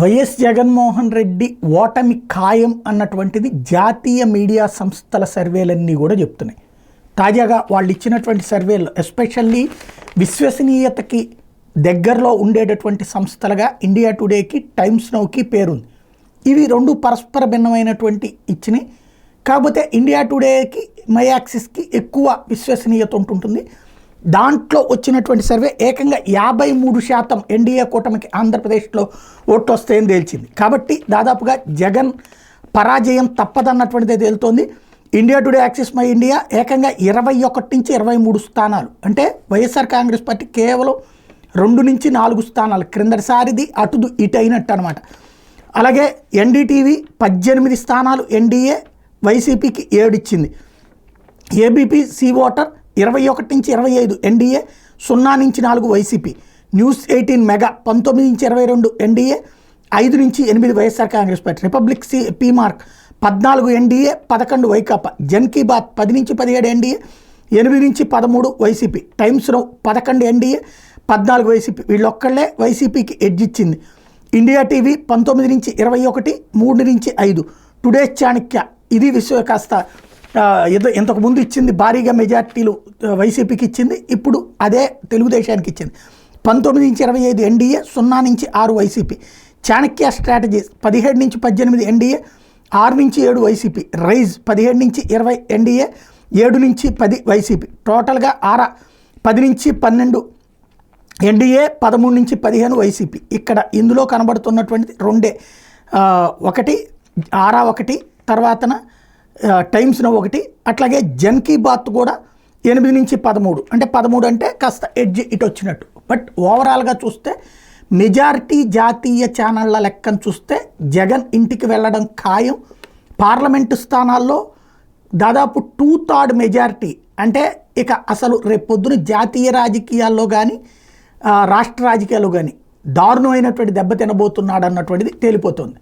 YS Jaganmohan Reddy ఓటమి ఖాయం అన్నటువంటిది జాతీయ మీడియా సంస్థల సర్వేలన్నీ కూడా చెప్తున్నాయి. తాజాగా వాళ్ళు ఇచ్చినటువంటి సర్వేలు ఎస్పెషల్లీ విశ్వసనీయతకి దగ్గరలో ఉండేటటువంటి సంస్థలుగా ఇండియా టుడేకి, టైమ్స్ నౌకి పేరుంది. ఇవి రెండు పరస్పర భిన్నమైనటువంటి ఇచ్చినాయి. కాకపోతే ఇండియా టుడేకి, మై యాక్సిస్కి ఎక్కువ విశ్వసనీయత ఉంటుంటుంది. దాంట్లో వచ్చినటువంటి సర్వే ఏకంగా 53% ఎన్డీఏ కూటమికి ఆంధ్రప్రదేశ్లో ఓట్లు వస్తాయని తేల్చింది. కాబట్టి దాదాపుగా జగన్ పరాజయం తప్పదన్నటువంటిదే తేలుతోంది. India Today, Axis My India ఏకంగా 21 నుంచి 23 స్థానాలు, అంటే వైఎస్ఆర్ కాంగ్రెస్ పార్టీ కేవలం 2 నుంచి 4 స్థానాలు, క్రిందటిసారిది అటు ఇటు అయినట్టు అనమాట. అలాగే ఎన్డీటీవీ 18 స్థానాలు ఎన్డీఏ, వైసీపీకి 7 ఇచ్చింది. ఏబీపీ సి ఓటర్ 21 నుంచి 25 ఎన్డీఏ, 0 నుంచి 4 వైసీపీ. న్యూస్ 18 మెగా 19 నుంచి 22 ఎన్డీఏ, 5 నుంచి 8 YSR Congress party. Republic P Marq 14 NDA, 11 Vaikapa. Jan Ki Baat 10 నుంచి 17 ఎన్డీఏ, 8 నుంచి 13 YCP. Times Now 11 NDA, 14 YCP. వీళ్ళొక్కళ్ళే వైసీపీకి ఎడ్జ్ ఇచ్చింది. ఇండియా టీవీ 19 నుంచి 21, 3 నుంచి 5. టుడే చాణక్య ఇది కాస్త ఇంతకుముందు ఇచ్చింది, భారీగా మెజార్టీలు వైసీపీకి ఇచ్చింది, ఇప్పుడు అదే తెలుగుదేశానికి ఇచ్చింది. 19 నుంచి 25 ఎన్డీఏ, 0 నుంచి 6 వైసీపీ. చాణక్య స్ట్రాటజీస్ 17 నుంచి 18 ఎన్డీఏ, 6 నుంచి 7 వైసీపీ. రైజ్ 17 నుంచి 20 ఎన్డీఏ, 7 నుంచి 10 వైసీపీ. టోటల్గా 10 నుంచి 12 ఎన్డీఏ, 13 నుంచి 15 వైసీపీ. ఇక్కడ ఇందులో కనబడుతున్నటువంటిది రెండే, ఒకటి 1, తర్వాతన టైమ్స్ నౌ 1, అట్లాగే జన్ కీ బాత్ కూడా 8 నుంచి 13, అంటే 13 అంటే కాస్త ఎడ్జ్ ఇటు వచ్చినట్టు. బట్ ఓవరాల్గా చూస్తే మెజారిటీ జాతీయ ఛానళ్ల లెక్కను చూస్తే జగన్ ఇంటికి వెళ్ళడం ఖాయం. పార్లమెంటు స్థానాల్లో దాదాపు 2/3 మెజారిటీ, అంటే ఇక అసలు రేపు పొద్దున జాతీయ రాజకీయాల్లో కానీ రాష్ట్ర రాజకీయాల్లో కానీ దారుణమైనటువంటి దెబ్బ తినబోతున్నాడు అన్నటువంటిది తేలిపోతుంది.